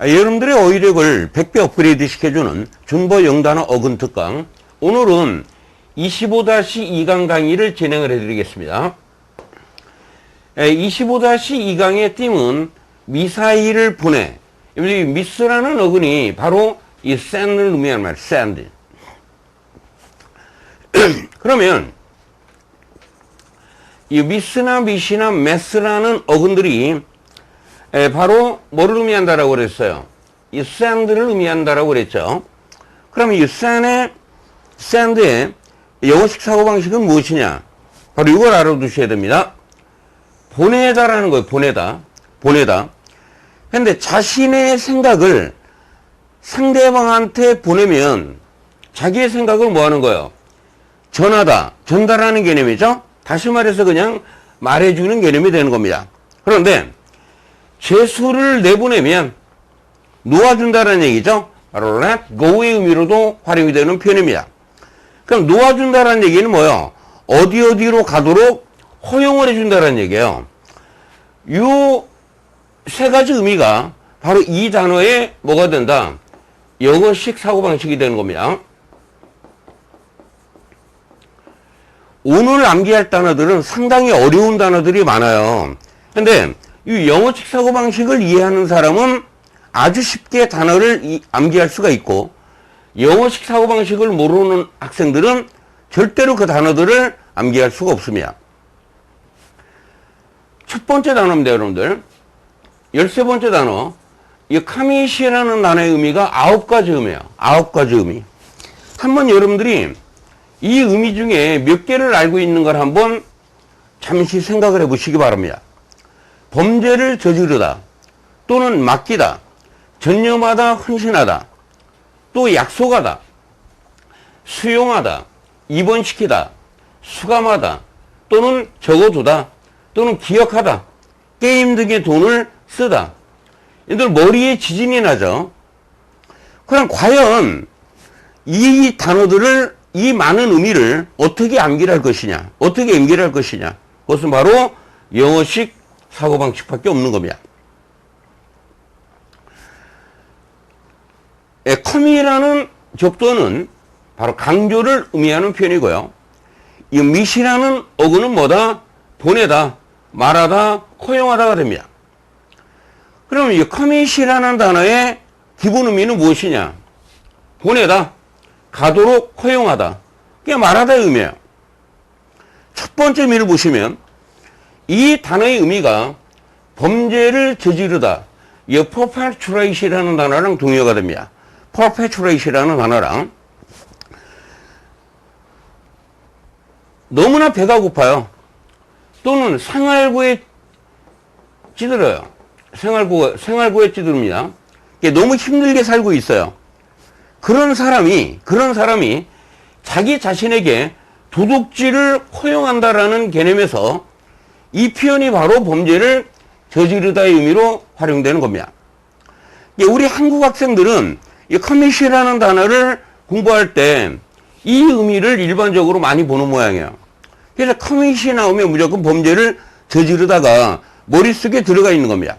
여러분들의 어휘력을 100배 업그레이드 시켜주는 준보 영단어 어근 특강. 오늘은 25-2강 강의를 진행을 해드리겠습니다. 25-2강의 띠은 미사일을 보내. 여기 미스라는 어근이 바로 이 send를 의미하는 말, send. 그러면 이 미스나 미시나 메스라는 어근들이 바로 뭐를 의미한다라고 그랬어요? 이 send를 의미한다라고 그랬죠. 그러면 이 send의 영어식 사고방식은 무엇이냐? 바로 이걸 알아두셔야 됩니다. 보내다라는 거예요. 보내다. 근데 자신의 생각을 상대방한테 보내면 자기의 생각을 뭐 하는 거예요? 전달하는 개념이죠? 다시 말해서 그냥 말해주는 개념이 되는 겁니다. 그런데 재수를 내보내면 놓아준다는 얘기죠? 바로 let go의 의미로도 활용이 되는 표현입니다. 그럼 놓아준다는 얘기는 뭐예요? 어디로 가도록 허용을 해준다는 얘기예요. 요 세 가지 의미가 바로 이 단어에 뭐가 된다? 영어식 사고방식이 되는 겁니다. 오늘 암기할 단어들은 상당히 어려운 단어들이 많아요. 근데 이 영어식 사고방식을 이해하는 사람은 아주 쉽게 단어를 암기할 수가 있고, 영어식 사고방식을 모르는 학생들은 절대로 그 단어들을 암기할 수가 없습니다. 첫 번째 단어입니다, 여러분들. 13번째 단어. 이 카미시라는 단어의 의미가 9가지 의미예요. 9가지 의미. 한번 여러분들이 이 의미 중에 몇 개를 알고 있는 걸 한번 잠시 생각을 해 보시기 바랍니다. 범죄를 저지르다, 또는 맡기다, 전념하다, 헌신하다, 또 약속하다, 수용하다, 입원시키다, 수감하다, 또는 적어두다, 또는 기억하다, 게임 등의 돈을 쓰다. 얘들 머리에 지진이 나죠. 그럼 과연 이 단어들을, 이 많은 의미를 어떻게 암기를 할 것이냐, 어떻게 암기를 할 것이냐, 그것은 바로 영어식 사고방식밖에 없는 겁니다. come이라는 접두어는 바로 강조를 의미하는 표현이고요. 이 mit이라는 어근은 뭐다? 보내다, 말하다, 허용하다가 됩니다. 그럼 이 commit이라는 단어의 기본 의미는 무엇이냐? 보내다, 가도록 허용하다, 그게 말하다의 의미예요. 첫 번째 의미를 보시면 이 단어의 의미가 범죄를 저지르다, 이 perpetuate이라는 단어랑 동의어가 됩니다. perpetuate이라는 단어랑 너무나 배가 고파요. 또는 생활고에 찌들어요. 생활고에 찌듭니다. 너무 힘들게 살고 있어요. 그런 사람이 자기 자신에게 도둑질을 허용한다라는 개념에서 이 표현이 바로 범죄를 저지르다의 의미로 활용되는 겁니다. 우리 한국 학생들은 이 commit이라는 단어를 공부할 때 이 의미를 일반적으로 많이 보는 모양이에요. 그래서 commit이 나오면 무조건 범죄를 저지르다가 머릿속에 들어가 있는 겁니다.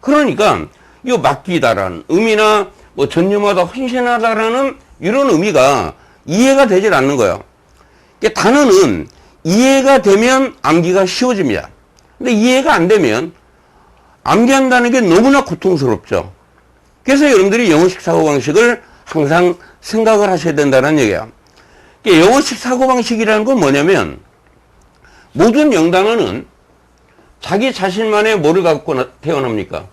그러니까 이 맡기다라는 의미나 뭐 전념하다, 헌신하다라는 이런 의미가 이해가 되질 않는 거예요. 단어는 이해가 되면 암기가 쉬워집니다. 근데 이해가 안 되면 암기한다는 게 너무나 고통스럽죠. 그래서 여러분들이 영어식 사고방식을 항상 생각을 하셔야 된다는 얘기예요. 영어식 사고방식이라는 건 뭐냐면, 모든 영단어는 자기 자신만의 뭐를 갖고 태어납니까?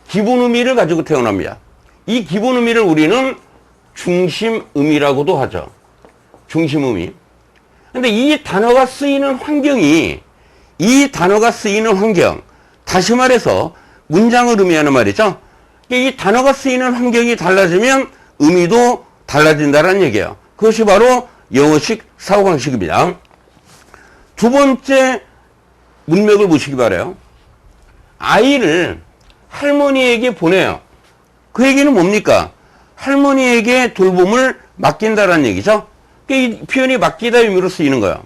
기본 의미를 가지고 태어납니다. 이 기본 의미를 우리는 중심 의미라고도 하죠. 중심 의미. 근데 이 단어가 쓰이는 환경이, 다시 말해서 문장을 의미하는 말이죠. 이 단어가 쓰이는 환경이 달라지면 의미도 달라진다는 얘기예요. 그것이 바로 영어식 사고방식입니다. 두 번째 문맥을 보시기 바라요. 아이를 할머니에게 보내요. 그 얘기는 뭡니까? 할머니에게 돌봄을 맡긴다라는 얘기죠. 이 표현이 맡기다 의미로 쓰이는 거예요.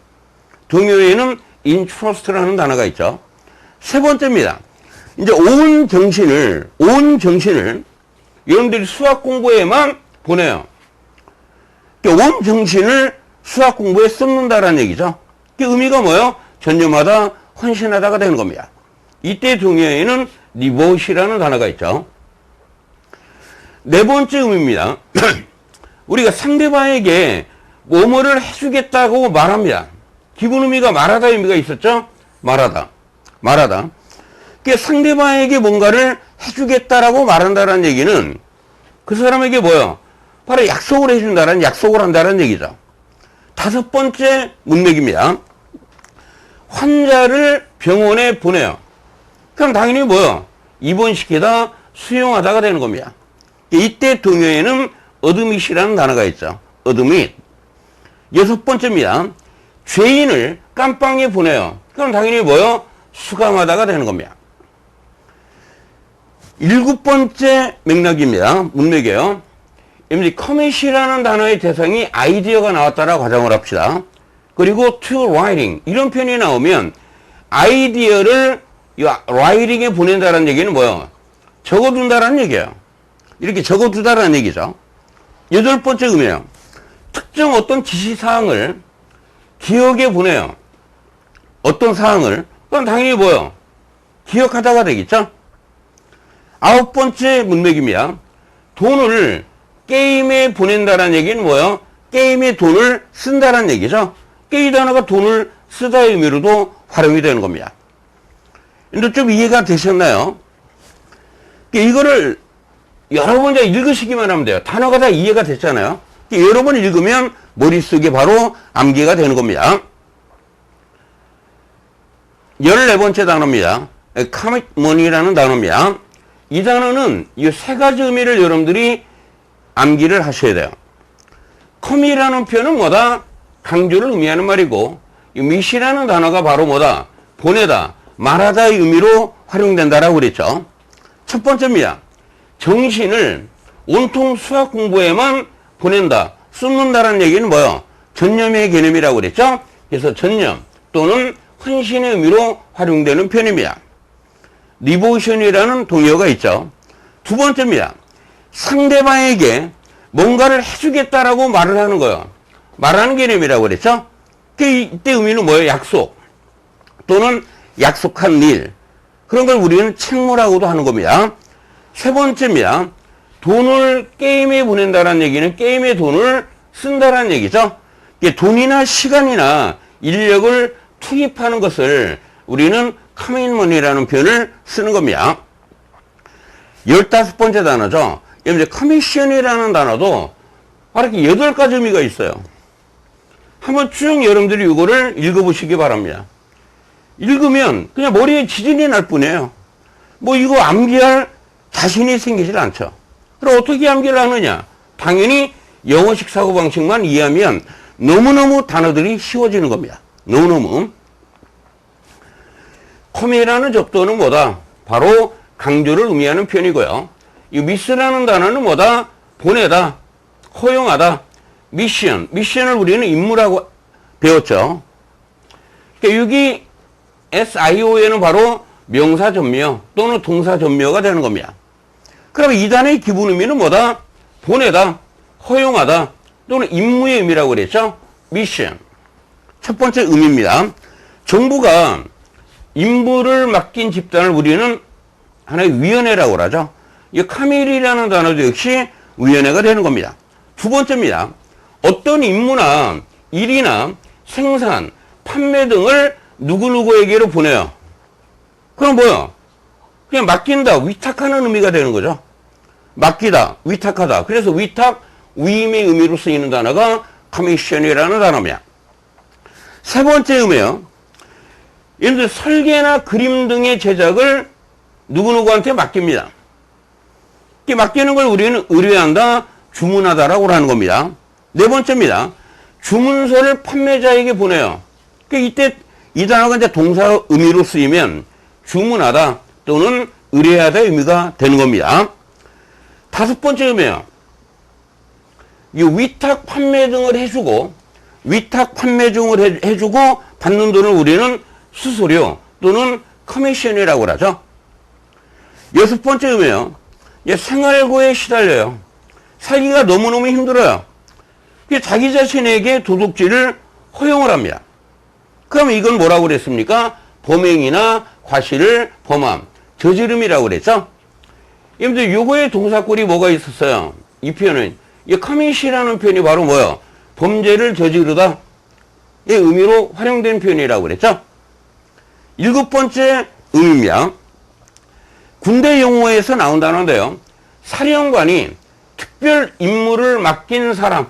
동요에는 entrust라는 단어가 있죠. 세 번째입니다. 이제 온 정신을 여러분들이 수학 공부에만 보내요. 온 정신을 수학 공부에 쏟는다라는 얘기죠. 그 의미가 뭐예요? 전념하다, 헌신하다가 되는 겁니다. 이때 동요에는 디보시라는 단어가 있죠. 네 번째 의미입니다. 우리가 상대방에게 뭐뭐를 해주겠다고 말합니다. 기본 의미가 말하다 의미가 있었죠? 말하다. 그 상대방에게 뭔가를 해주겠다라고 말한다는 얘기는 그 사람에게 뭐요? 바로 약속을 해준다는, 약속을 한다는 얘기죠. 다섯 번째 문맥입니다. 환자를 병원에 보내요. 그럼 당연히 뭐요? 입원시키다, 수용하다가 되는 겁니다. 이때 동요에는 어드밋이라는 단어가 있죠. 어드밋. 여섯 번째입니다. 죄인을 깜빵에 보내요. 그럼 당연히 뭐요? 수감하다가 되는 겁니다. 일곱 번째 맥락입니다. 문맥이에요. 커밋이라는 단어의 대상이 아이디어가 나왔다라고 가정을 합시다. 그리고 to writing 이런 표현이 나오면 아이디어를 writing에 보낸다는 얘기는 뭐예요? 적어둔다라는 얘기예요. 이렇게 적어두다라는 얘기죠. 여덟 번째 의미예요. 특정 어떤 지시사항을 기억에 보내요. 어떤 사항을. 그럼 당연히 뭐예요? 기억하다가 되겠죠? 아홉 번째 문맥입니다. 돈을 게임에 보낸다라는 얘기는 뭐예요? 게임에 돈을 쓴다라는 얘기죠. 이 단어가 돈을 쓰다의 의미로도 활용이 되는 겁니다. 근데 좀 이해가 되셨나요? 이거를 여러 번 읽으시기만 하면 돼요. 단어가 다 이해가 됐잖아요. 여러 번 읽으면 머릿속에 바로 암기가 되는 겁니다. 14번째 단어입니다. commitment이라는 단어입니다. 이 단어는 이 세 가지 의미를 여러분들이 암기를 하셔야 돼요. commit이라는 표현은 뭐다? 강조를 의미하는 말이고, 이 mis이라는 단어가 바로 뭐다? 보내다, 말하다의 의미로 활용된다라고 그랬죠. 첫 번째입니다. 정신을 온통 수학 공부에만 보낸다, 쏟는다라는 얘기는 뭐예요? 전념의 개념이라고 그랬죠? 그래서 전념 또는 헌신의 의미로 활용되는 표현입니다. 디보션이라는 동요가 있죠. 두 번째입니다. 상대방에게 뭔가를 해주겠다라고 말을 하는 거예요. 말하는 개념이라고 그랬죠? 이때 의미는 뭐예요? 약속 또는 약속한 일. 그런 걸 우리는 책무라고도 하는 겁니다. 세 번째입니다. 돈을 게임에 보낸다는 얘기는 게임에 돈을 쓴다는 얘기죠. 돈이나 시간이나 인력을 투입하는 것을 우리는 커밋먼이라는 표현을 쓰는 겁니다. 15번째 단어죠. 이제 커미션이라는 단어도 바로 이렇게 8가지 의미가 있어요. 한번 쭉 여러분들이 이거를 읽어보시기 바랍니다. 읽으면 그냥 머리에 지진이 날 뿐이에요. 뭐 이거 암기할 자신이 생기질 않죠. 그럼 어떻게 암기를 하느냐? 당연히 영어식 사고방식만 이해하면 너무너무 단어들이 쉬워지는 겁니다. 너무너무. 커밋이라는 접두어는 뭐다? 바로 강조를 의미하는 표현이고요. 이 미스라는 단어는 뭐다? 보내다, 허용하다. 미션을 우리는 임무라고 배웠죠. 그러니까 여기 SIO에는 바로 명사 전미어 또는 동사 전미어가 되는 겁니다. 그럼 이 단어의 기본 의미는 뭐다? 보내다, 허용하다 또는 임무의 의미라고 그랬죠. 미션. 첫 번째 의미입니다. 정부가 임무를 맡긴 집단을 우리는 하나의 위원회라고 하죠. 이 카밀이라는 단어도 역시 위원회가 되는 겁니다. 두 번째입니다. 어떤 임무나 일이나 생산, 판매 등을 누구누구에게로 보내요. 그럼 뭐요? 그냥 맡긴다, 위탁하는 의미가 되는 거죠. 맡기다, 위탁하다. 그래서 위탁, 위임의 의미로 쓰이는 단어가 커미션이라는 단어입니다. 세 번째 의미요. 예를 들어 설계나 그림 등의 제작을 누구누구한테 맡깁니다. 이렇게 맡기는 걸 우리는 의뢰한다, 주문하다라고 하는 겁니다. 네 번째입니다. 주문서를 판매자에게 보내요. 이때 이 단어가 이제 동사 의미로 쓰이면 주문하다 또는 의뢰하다 의미가 되는 겁니다. 다섯 번째 의미요. 이 위탁 판매 등을 해주고 위탁 판매 등을 해주고 받는 돈을 우리는 수수료 또는 커미션이라고 하죠. 여섯 번째 의미요. 생활고에 시달려요. 살기가 너무너무 힘들어요. 자기 자신에게 도둑질을 허용을 합니다. 그럼 이건 뭐라고 그랬습니까? 범행이나 과실을 범함, 저지름이라고 그랬죠? 여러분들 요거의 동사꼴이 뭐가 있었어요? 이 표현은 이 commit,이라는 표현이 바로 뭐예요? 범죄를 저지르다 의 의미로 활용된 표현이라고 그랬죠? 7번째 의미입니다. 군대 용어에서 나온 단어인데요. 사령관이 특별 임무를 맡긴 사람,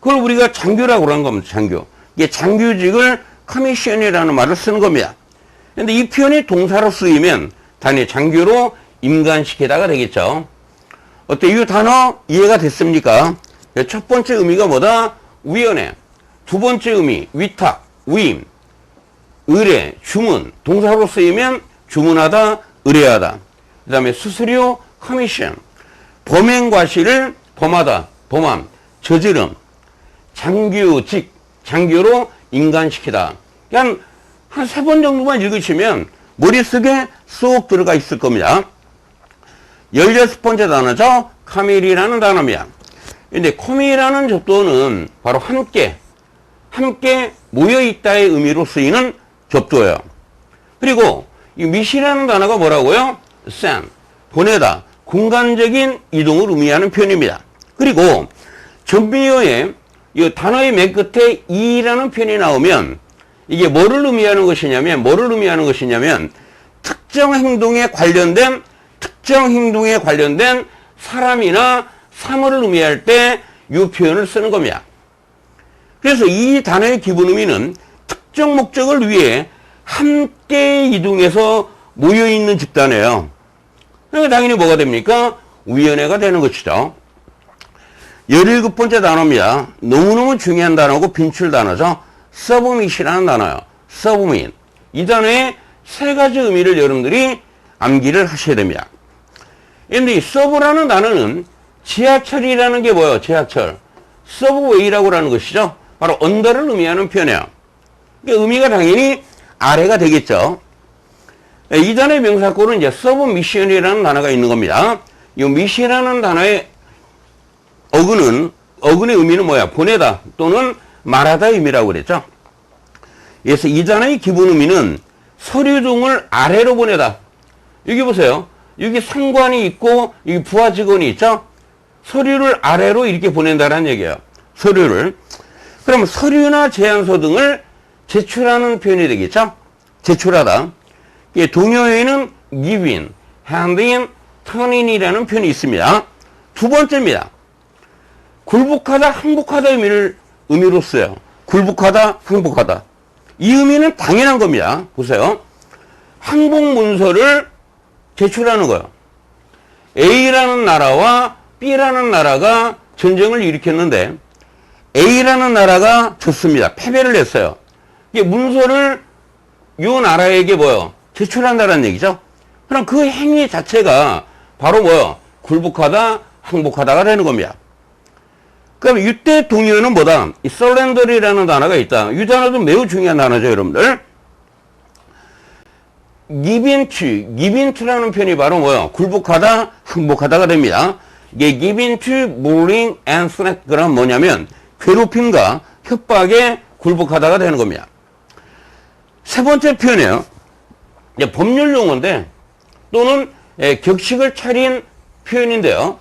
그걸 우리가 장교라고 그러는 겁니다. 장교. 이게 장교직을 커미션이라는 말을 쓰는 겁니다. 근데 이 표현이 동사로 쓰이면 단위 장교로 임관시키다가 되겠죠. 어때? 이 단어 이해가 됐습니까? 첫 번째 의미가 뭐다? 위원회. 두 번째 의미, 위탁, 위임, 의뢰, 주문. 동사로 쓰이면 주문하다, 의뢰하다. 그 다음에 수수료, 커미션. 범행 과실을 범하다, 범함, 저지름. 장교직, 장교로 인간시키다. 그냥 한 3번 정도만 읽으시면 머릿속에 쏙 들어가 있을 겁니다. 16번째 단어죠. 카밀이라는 단어입니다. 근데 코밀이라는 접두어는 바로 함께 모여있다의 의미로 쓰이는 접두어예요. 그리고 이 미시라는 단어가 뭐라고요? send, 보내다, 공간적인 이동을 의미하는 표현입니다. 그리고 전미어에 이 단어의 맨 끝에 이라는 표현이 나오면 이게 뭐를 의미하는 것이냐면 특정 행동에 관련된 사람이나 사물을 의미할 때 이 표현을 쓰는 겁니다. 그래서 이 단어의 기본 의미는 특정 목적을 위해 함께 이동해서 모여있는 집단이에요. 그러니까 당연히 뭐가 됩니까? 위원회가 되는 것이죠. 17번째 단어입니다. 너무너무 중요한 단어고 빈출 단어죠. 서브밋이라는 단어예요. 서브밋. 이 단어의 3가지 의미를 여러분들이 암기를 하셔야 됩니다. 그런데 이 서브라는 단어는 지하철이라는 게 뭐예요? 지하철. 서브웨이라고 하는 것이죠. 바로 언더를 의미하는 표현이에요. 그러니까 의미가 당연히 아래가 되겠죠. 이 단어의 명사꼴은 이제 서브미션이라는 단어가 있는 겁니다. 이 미시라는 단어의 어근의 의미는 뭐야? 보내다 또는 말하다 의미라고 그랬죠. 그래서 이 단어의 기본 의미는 서류 등을 아래로 보내다. 여기 보세요. 여기 상관이 있고 여기 부하 직원이 있죠. 서류를 아래로 이렇게 보낸다는 얘기예요. 서류를. 그럼 서류나 제안서 등을 제출하는 표현이 되겠죠. 제출하다. 동요에는 give in, hand in, turn in이라는 표현이 있습니다. 두 번째입니다. 굴복하다, 항복하다 의미로 써요. 굴복하다, 항복하다. 이 의미는 당연한 겁니다. 보세요. 항복 문서를 제출하는 거예요. A라는 나라와 B라는 나라가 전쟁을 일으켰는데 A라는 나라가 졌습니다. 패배를 했어요. 이게 문서를 이 나라에게 뭐요? 제출한다는 얘기죠. 그럼 그 행위 자체가 바로 뭐요? 굴복하다, 항복하다가 되는 겁니다. 그럼 이때 동의어는 뭐다? 이 surrender이라는 단어가 있다. 이 단어도 매우 중요한 단어죠, 여러분들. give in to라는 표현이 바로 뭐요? 굴복하다, 항복하다가 됩니다. 이게 give in to, bullying and threat. 그럼 뭐냐면 괴롭힘과 협박에 굴복하다가 되는 겁니다. 세 번째 표현이에요. 이제 법률 용어인데 또는 격식을 차린 표현인데요.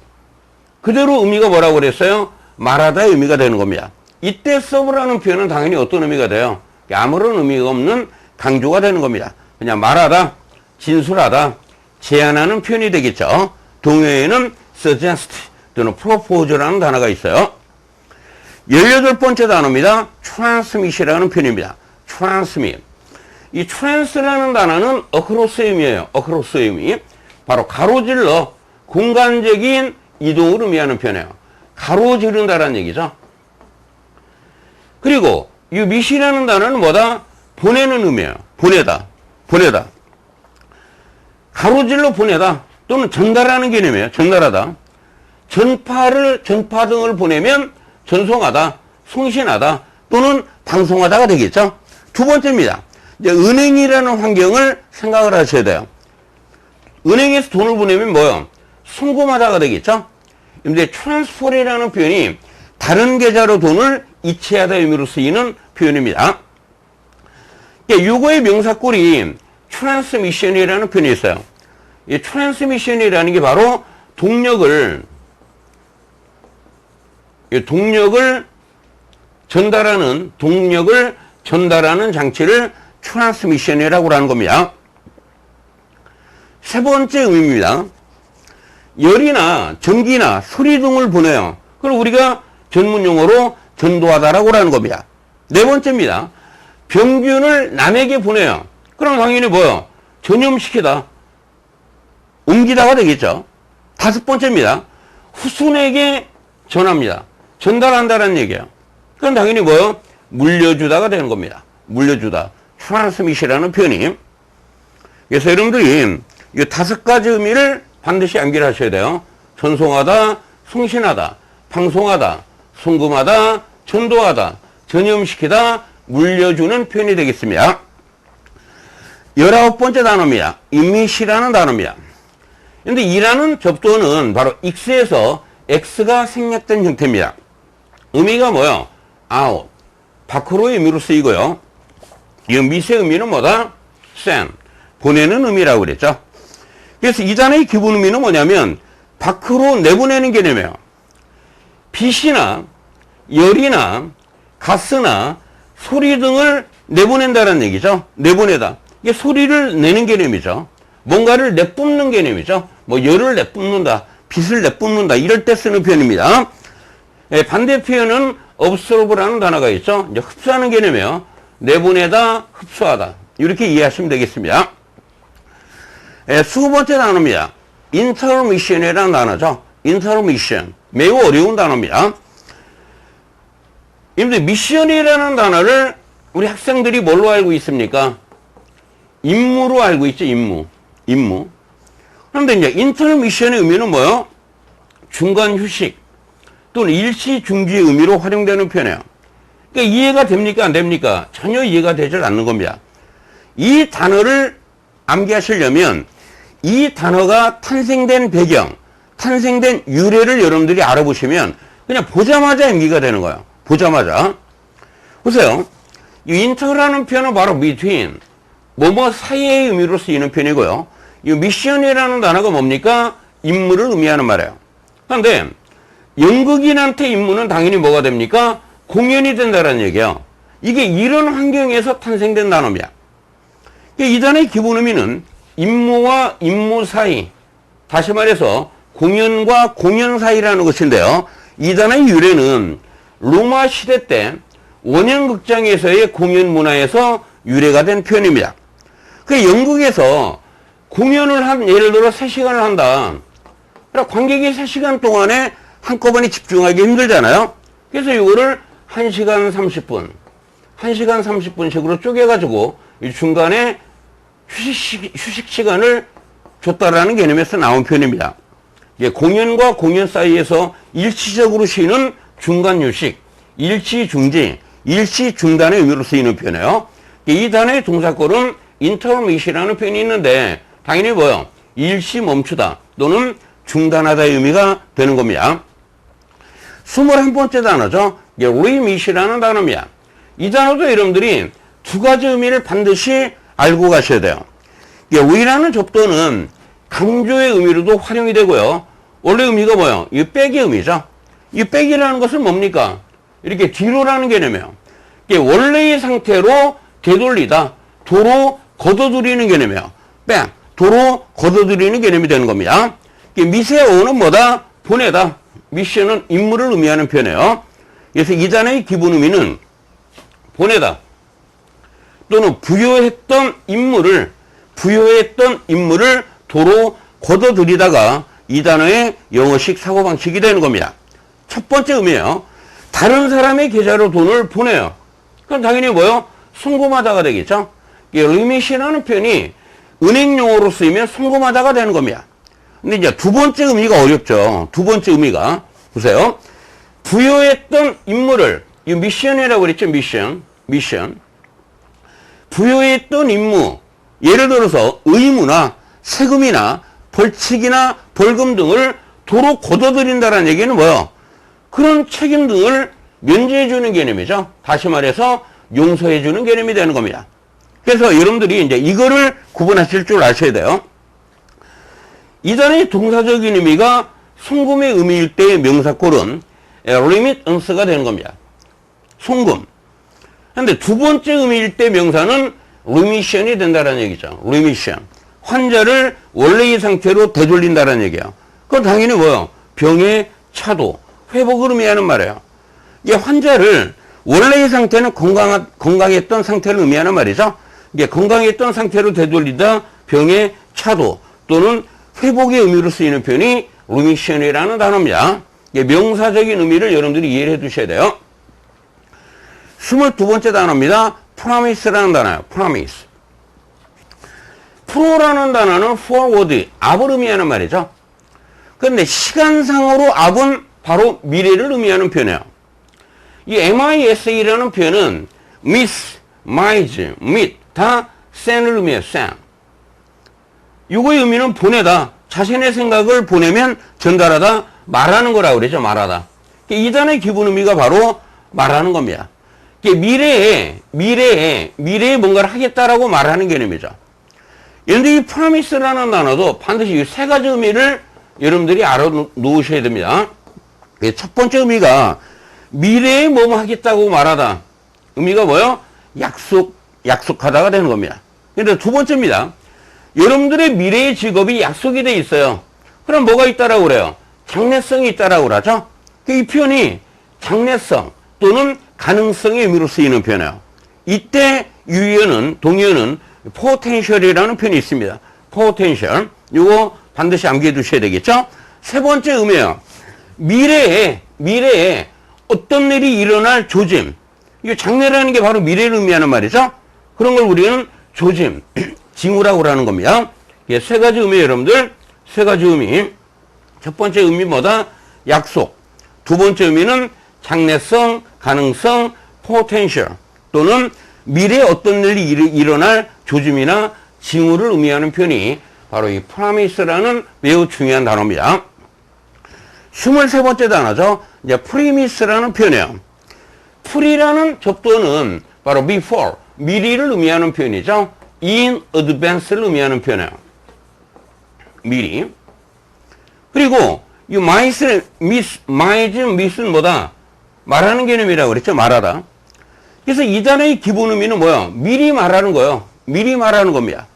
그대로 의미가 뭐라고 그랬어요? 말하다의 의미가 되는 겁니다. 이때 서브라는 표현은 당연히 어떤 의미가 돼요? 아무런 의미가 없는 강조가 되는 겁니다. 그냥 말하다, 진술하다, 제안하는 표현이 되겠죠. 동요에는 suggest 또는 propose라는 단어가 있어요. 18번째 단어입니다. transmit이라는 표현입니다. transmit. 이 trans라는 단어는 across의 의미예요. across의 의미. 바로 가로질러 공간적인 이동을 의미하는 표현이에요. 가로지른다라는 얘기죠. 그리고 이 mit이라는 단어는 뭐다? 보내는 의미예요. 보내다. 가로질러 보내다 또는 전달하는 개념이에요. 전달하다. 전파 등을 보내면 전송하다, 송신하다 또는 방송하다가 되겠죠. 두 번째입니다. 이제 은행이라는 환경을 생각을 하셔야 돼요. 은행에서 돈을 보내면 뭐요? 송금하다가 되겠죠? 근데 트랜스퍼라는 표현이 다른 계좌로 돈을 이체하다 의미로 쓰이는 표현입니다. 요거의 명사꼴이 트랜스미션이라는 표현이 있어요. 이 트랜스미션이라는 게 바로 동력을 전달하는 장치를 트랜스미션이라고 하는 겁니다. 세 번째 의미입니다. 열이나 전기나 소리 등을 보내요. 그걸 우리가 전문 용어로 전도하다라고 하는 겁니다. 네 번째입니다. 병균을 남에게 보내요. 그럼 당연히 뭐요? 전염시키다. 옮기다가 되겠죠. 다섯 번째입니다. 후손에게 전합니다. 전달한다는 얘기예요. 그건 당연히 뭐요? 물려주다가 되는 겁니다. 물려주다. 트랜스미션이라는 표현이. 그래서 여러분들이 이 다섯 가지 의미를 반드시 암기를 하셔야 돼요. 전송하다, 송신하다, 방송하다, 송금하다, 전도하다, 전염시키다, 물려주는 표현이 되겠습니다. 19번째 단어입니다. 이밋이라는 단어입니다. 근데 이라는 접두어는 바로 익스에서 X가 생략된 형태입니다. 의미가 뭐요? out, 밖으로의 의미로 쓰이고요. 이 미의 의미는 뭐다? send, 보내는 의미라고 그랬죠. 그래서 이 단어의 기본 의미는 뭐냐면 밖으로 내보내는 개념이에요. 빛이나 열이나 가스나 소리 등을 내보낸다는 얘기죠. 내보내다. 이게 소리를 내는 개념이죠. 뭔가를 내뿜는 개념이죠. 뭐 열을 내뿜는다, 빛을 내뿜는다 이럴 때 쓰는 표현입니다. 반대 표현은 absorbe라는 단어가 있죠. 이제 흡수하는 개념이에요. 내보내다, 흡수하다 이렇게 이해하시면 되겠습니다. 20번째 단어입니다. intermission이라는 단어죠. intermission. 매우 어려운 단어입니다. 여러분들 미션이라는 단어를 우리 학생들이 뭘로 알고 있습니까? 임무로 알고 있죠. 임무. 그런데 이제 intermission의 의미는 뭐예요? 중간 휴식 또는 일시 중지의 의미로 활용되는 표현이에요. 그러니까 이해가 됩니까? 안 됩니까? 전혀 이해가 되질 않는 겁니다. 이 단어를 암기하시려면 이 단어가 탄생된 배경, 탄생된 유래를 여러분들이 알아보시면 그냥 보자마자 암기가 되는 거예요. 보자마자. 보세요. 이 inter라는 표현은 바로 between, 뭐뭐 사이의 의미로 쓰이는 표현이고요. 이 mission이라는 단어가 뭡니까? 임무를 의미하는 말이에요. 그런데 연극인한테 임무는 당연히 뭐가 됩니까? 공연이 된다는 얘기예요. 이게 이런 환경에서 탄생된 단어입니다. 이 단어의 기본 의미는 임무와 임무 사이, 다시 말해서 공연과 공연 사이라는 것인데요. 이 단어의 유래는 로마 시대 때 원형극장에서의 공연 문화에서 유래가 된 표현입니다. 그 연극에서 공연을 예를 들어 3시간을 한다. 그러니까 관객이 3시간 동안에 한꺼번에 집중하기 힘들잖아요. 그래서 이거를 1시간 30분, 1시간 30분씩으로 쪼개가지고 이 중간에 휴식 시간을 줬다라는 개념에서 나온 표현입니다. 공연과 공연 사이에서 일시적으로 쉬는 중간 휴식, 일시 중지, 일시 중단의 의미로 쓰이는 표현이에요. 이 단어의 동사꼴은 intermission이라는 표현이 있는데 당연히 뭐요? 일시 멈추다 또는 중단하다의 의미가 되는 겁니다. 21번째 단어죠. remission이라는 단어입니다. 이 단어도 여러분들이 두 가지 의미를 반드시 알고 가셔야 돼요. re라는 접두어는 강조의 의미로도 활용이 되고요. 원래 의미가 뭐예요? 이 백의 의미죠. 이 백이라는 것은 뭡니까? 이렇게 뒤로라는 개념이에요. 원래의 상태로 되돌리다, 도로 걷어들이는 개념이에요. 백, 도로 걷어들이는 개념이 되는 겁니다. 미세 어는 뭐다? 보내다. 미션은 임무를 의미하는 표현이에요. 그래서 이 단어의 기본 의미는 보내다 또는 부여했던 임무를 도로 걷어들이다가 이 단어의 영어식 사고방식이 되는 겁니다. 첫 번째 의미예요. 다른 사람의 계좌로 돈을 보내요. 그럼 당연히 뭐요? 송금하다가 되겠죠. 리밋이라는 표현이 은행 용어로 쓰이면 송금하다가 되는 겁니다. 근데 이제 두 번째 의미가 어렵죠. 두 번째 의미가 보세요. 부여했던 임무를 이 미션이라고 그랬죠. 미션. 부여했던 임무. 예를 들어서 의무나 세금이나 벌칙이나 벌금 등을 도로 걷어들인다는 얘기는 뭐요? 그런 책임 등을 면제해주는 개념이죠. 다시 말해서 용서해주는 개념이 되는 겁니다. 그래서 여러분들이 이제 이거를 구분하실 줄 아셔야 돼요. 이 단어의 동사적인 의미가 송금의 의미일 때의 명사꼴은 remittance가 되는 겁니다. 송금. 그런데 두 번째 의미일 때 명사는 remission이 된다는 얘기죠. remission. 환자를 원래의 상태로 되돌린다는 얘기예요. 그건 당연히 뭐요? 병의 차도, 회복을 의미하는 말이에요. 이게 환자를 원래의 상태는 건강했던 상태를 의미하는 말이죠. 이게 건강했던 상태로 되돌리다 병의 차도 또는 회복의 의미로 쓰이는 표현이 remission이라는 단어입니다. 이게 명사적인 의미를 여러분들이 이해를 해 두셔야 돼요. 22번째 단어입니다. promise라는 단어예요. promise. pro라는 단어는 forward, 앞을 의미하는 말이죠. 그런데 시간상으로 앞은 바로 미래를 의미하는 표현이에요. 이 misa라는 표현은 miss, mise, meet 다 send을 의미해요. send. 이거의 의미는 보내다. 자신의 생각을 보내면 전달하다, 말하는 거라고 그러죠. 말하다. 이 단어의 기본 의미가 바로 말하는 겁니다. 미래에 뭔가를 하겠다라고 말하는 개념이죠. 그런데 이 promise라는 단어도 반드시 이 세 가지 의미를 여러분들이 알아놓으셔야 됩니다. 첫 번째 의미가 미래에 뭐뭐 하겠다고 말하다. 의미가 뭐요? 약속하다가 되는 겁니다. 그런데 두 번째입니다. 여러분들의 미래의 직업이 약속이 돼 있어요. 그럼 뭐가 있다라고 그래요? 장래성이 있다라고 그러죠? 이 표현이 장래성 또는 가능성의 의미로 쓰이는 표현이에요. 이때 동의어는 potential이라는 표현이 있습니다. potential. 이거 반드시 암기해 두셔야 되겠죠? 세 번째 의미예요. 미래에 어떤 일이 일어날 조짐. 이게 장래라는 게 바로 미래를 의미하는 말이죠? 그런 걸 우리는 조짐, 징후라고 하는 겁니다. 예, 세 가지 의미 여러분들, 세 가지 의미. 첫 번째 의미 뭐다? 약속. 두 번째 의미는 장래성, 가능성, potential 또는 미래에 어떤 일이 일어날 조짐이나 징후를 의미하는 표현이 바로 이 promise라는 매우 중요한 단어입니다. 23번째 단어죠. 이제 premise라는 표현이에요. pre라는 접두어는 바로 before, 미리를 의미하는 표현이죠. in advance를 의미하는 표현이에요. 미리. 그리고 이 miss는 뭐다? 말하는 개념이라고 그랬죠. 말하다. 그래서 이 단어의 기본 의미는 뭐예요? 미리 말하는 거예요. 미리 말하는 겁니다.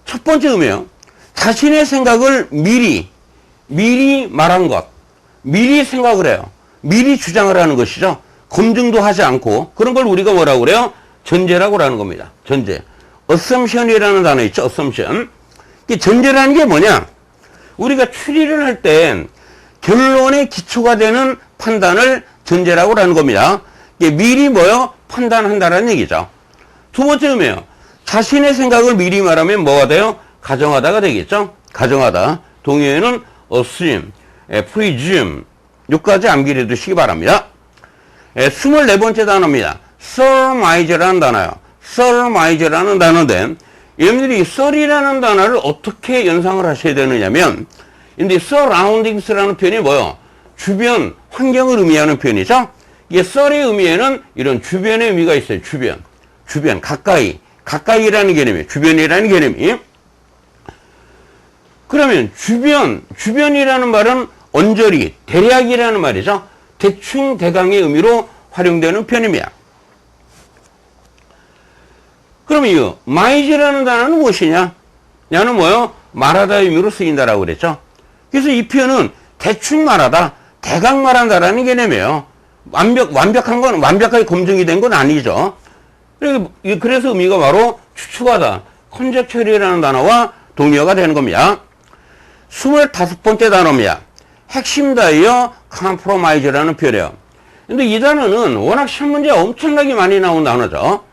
첫 번째 의미예요. 자신의 생각을 미리 말한 것. 미리 생각을 해요. 미리 주장을 하는 것이죠. 검증도 하지 않고 그런 걸 우리가 뭐라고 그래요? 전제라고 하는 겁니다. 전제. assumption이라는 단어 있죠. assumption. 이 전제라는 게 뭐냐? 우리가 추리를 할 땐 결론의 기초가 되는 판단을 전제라고 하는 겁니다. 이게 미리 뭐요? 판단한다라는 얘기죠. 두 번째 의미예요. 자신의 생각을 미리 말하면 뭐가 돼요? 가정하다가 되겠죠. 가정하다. 동의어는 assume, presume 여기까지 암기를 해두시기 바랍니다. 24번째 단어입니다. surmise라는 단어예요. surmise라는 단어인데 여러분들이 썰이라는 단어를 어떻게 연상을 하셔야 되느냐면 근데 surroundings라는 표현이 뭐예요? 주변, 환경을 의미하는 표현이죠. 이게 썰의 의미에는 이런 주변의 의미가 있어요. 주변, 가까이라는 개념이에요. 주변이라는 개념이. 그러면 주변이라는 말은 언저리, 대략이라는 말이죠. 대충, 대강의 의미로 활용되는 표현입니다. 그럼 이 mise라는 단어는 무엇이냐? 야는 뭐요? 말하다의 의미로 쓰인다라고 그랬죠. 그래서 이 표현은 대충 말하다, 대강 말한다라는 개념이에요. 완벽한 건, 완벽하게 검증이 된 건 아니죠. 그래서 의미가 바로 추측하다, conjecture이라는 단어와 동의어가 되는 겁니다. 25번째 단어입니다. 핵심 단어 compromise라는 표현이에요. 근데 이 단어는 워낙 시험 문제에 엄청나게 많이 나온 단어죠.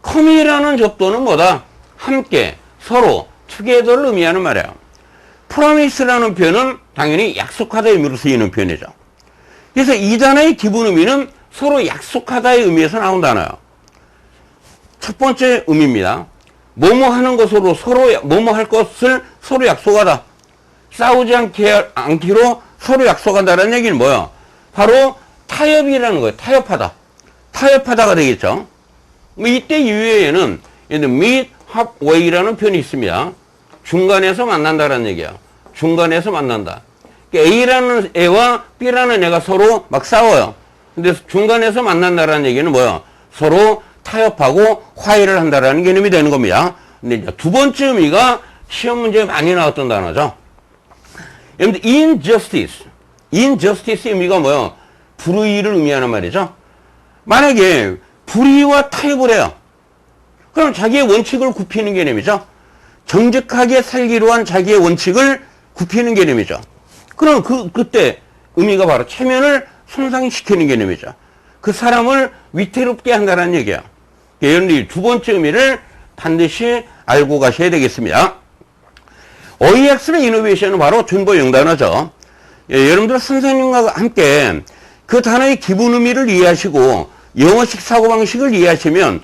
com이라는 접두는 뭐다? 함께, 서로, together를 의미하는 말이에요. promise라는 표현은 당연히 약속하다의 의미로 쓰이는 표현이죠. 그래서 이 단어의 기본 의미는 서로 약속하다의 의미에서 나온 단어예요. 첫 번째 의미입니다. 뭐뭐 하는 것으로 서로, 뭐뭐 할 것을 서로 약속하다. 싸우지 않기로 서로 약속한다는 얘기는 뭐야? 바로 타협이라는 거예요. 타협하다. 타협하다가 되겠죠. 이때 이외에는 meet halfway라는 표현이 있습니다. 중간에서 만난다라는 얘기야. 중간에서 만난다. A라는 애와 B라는 애가 서로 막 싸워요. 근데 중간에서 만난다라는 얘기는 뭐야? 서로 타협하고 화해를 한다라는 개념이 되는 겁니다. 근데 이제 두 번째 의미가 시험 문제에 많이 나왔던 단어죠. 여러분들, injustice. injustice의 의미가 뭐야? 불의를 의미하는 말이죠. 만약에 불의와 타협을 해요. 그럼 자기의 원칙을 굽히는 개념이죠. 정직하게 살기로 한 자기의 원칙을 굽히는 개념이죠. 그럼 그때 의미가 바로 체면을 손상시키는 개념이죠. 그 사람을 위태롭게 한다는 얘기야. 여러분들이 두 번째 의미를 반드시 알고 가셔야 되겠습니다. OEX는 이노베이션은 바로 준보 영단어죠. 여러분들 선생님과 함께 그 단어의 기본 의미를 이해하시고 영어식 사고방식을 이해하시면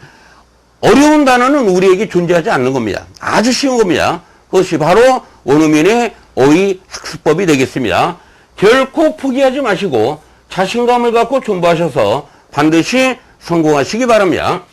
어려운 단어는 우리에게 존재하지 않는 겁니다. 아주 쉬운 겁니다. 그것이 바로 원어민의 어휘 학습법이 되겠습니다. 결코 포기하지 마시고 자신감을 갖고 존버하셔서 반드시 성공하시기 바랍니다.